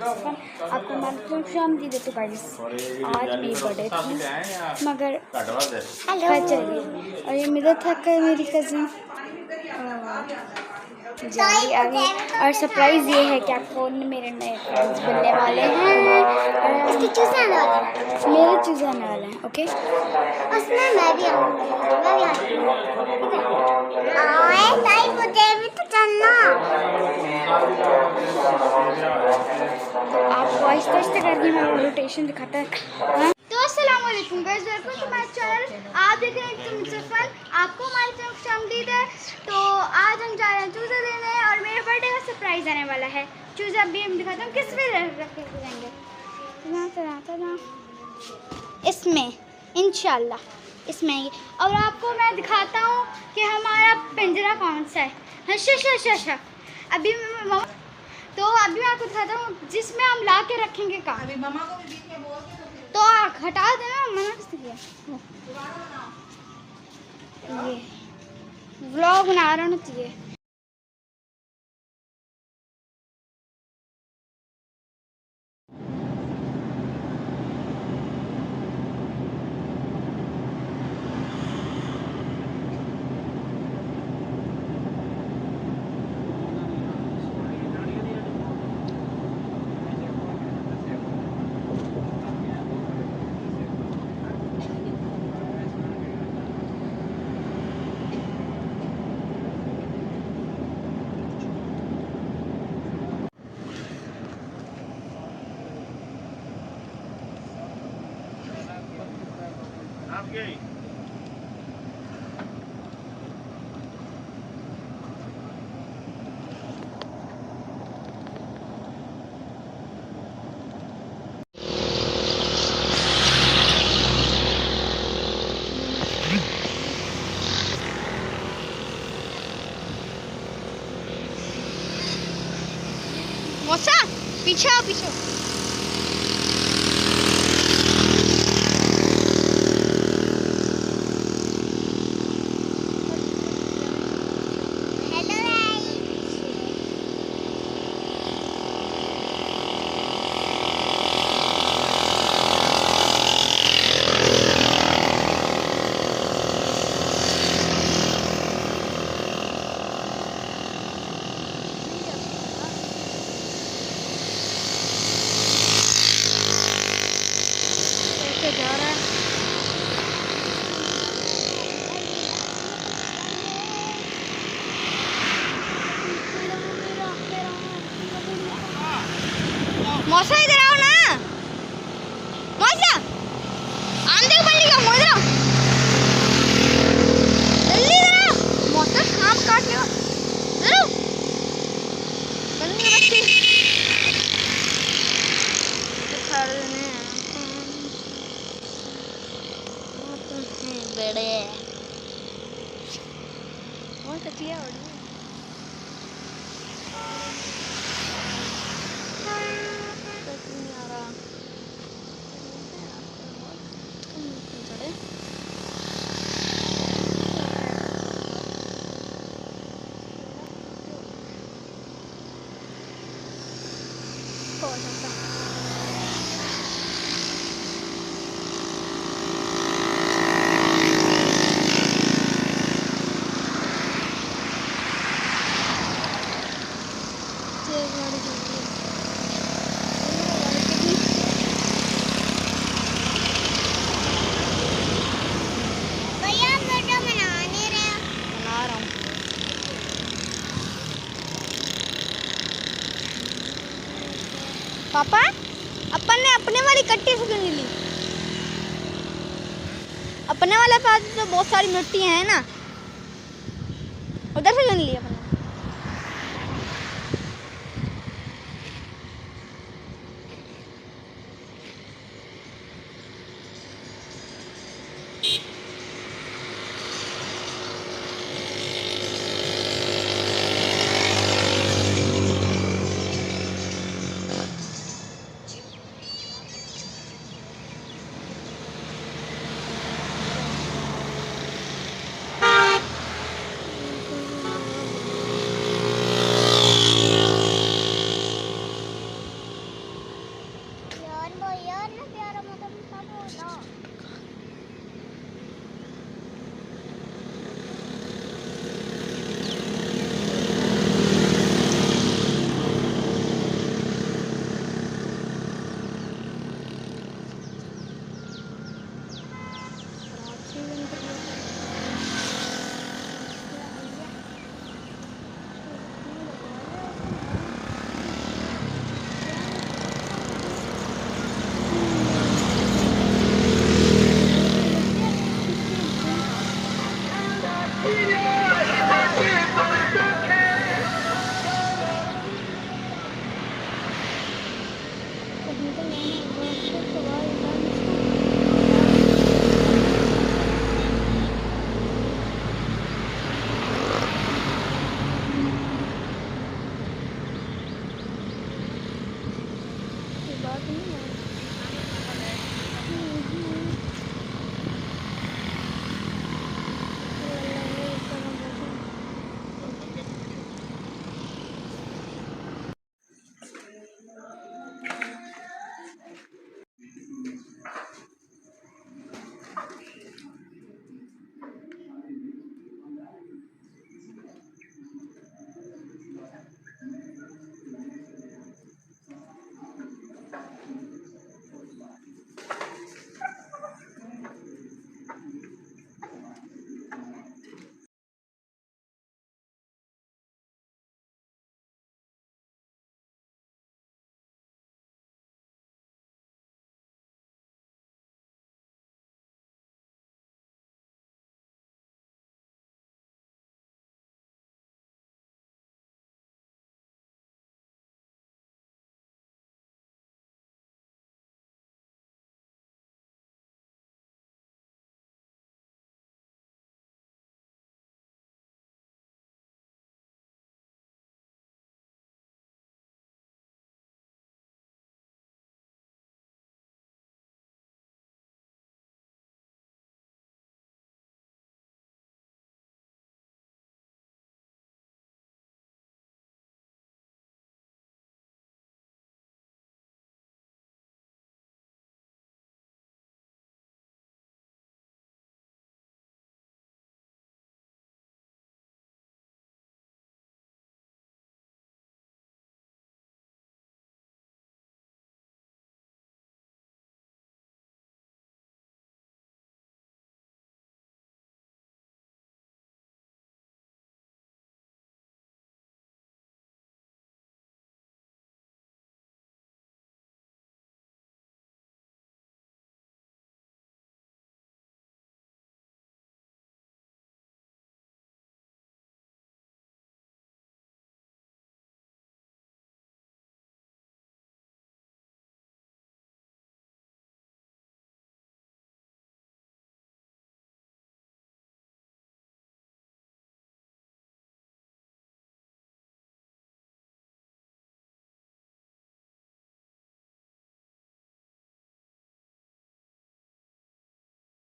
मुस्तफ़ा, आपको मालूम शामदीद है। तो गाइस आज भी बर्थडे थी मगर खैर चलिए। और ये मेरा था मेरी कज़िन जाएंगे आगे। और सरप्राइज़ ये है कि आपको मेरे नए फ्रेंड्स बनने वाले हैं और इसके चूज़ आने वाले हैं, मेरे चूज़ आने वाले हैं। ओके, उसमें मैं भी आऊँगी, मैं भी आऊँगी। आए ताई मुझे भी तो चलना। तो आपको आहिस्ते आहिस्ते करके मैं रोटेशन दिखाता है। तो अस्सलाम वालेकुम guys, welcome to my channel. आप देख रहे हैं तो मिस्टर फन। आपको हमारी तरफ से खुशामदीद है। तो आज हम जा रहे हैं चूज़ा देने और मेरे बर्थडे का सरप्राइज़ आने वाला है। चूज़ा अभी हम दिखाते हैं किस में रख के जाएंगे। इसमें इंशाल्लाह इसमें। और आपको मैं दिखाता हूँ कि हमारा पिंजरा कौन सा है। अच्छा अभी तो अभी मैं आपको दिखाता हूँ जिसमें हम ला के रखेंगे कहाँ। अभी मम्मा को भी बीच में बोल के तो हटा देना, मना किसने किया। ये व्लॉग बना रहा हूँ ये। मौसा पीछे आओ, पीछे। जा रहा है मौसा, इधर आओ ना मौसा। आंधे बल्ली का मोजा जल्दी इधर आओ मौसा, सांप काटने वाला। इधर आओ बंदी बच्ची बड़े बहुत अच्छी है। पापा अपन ने अपने वाली कट्टी से क्यों नहीं ली? अपने वाले पास तो बहुत सारी मिट्टी है ना, उधर से क्यों नहीं ली अपन? बात नहीं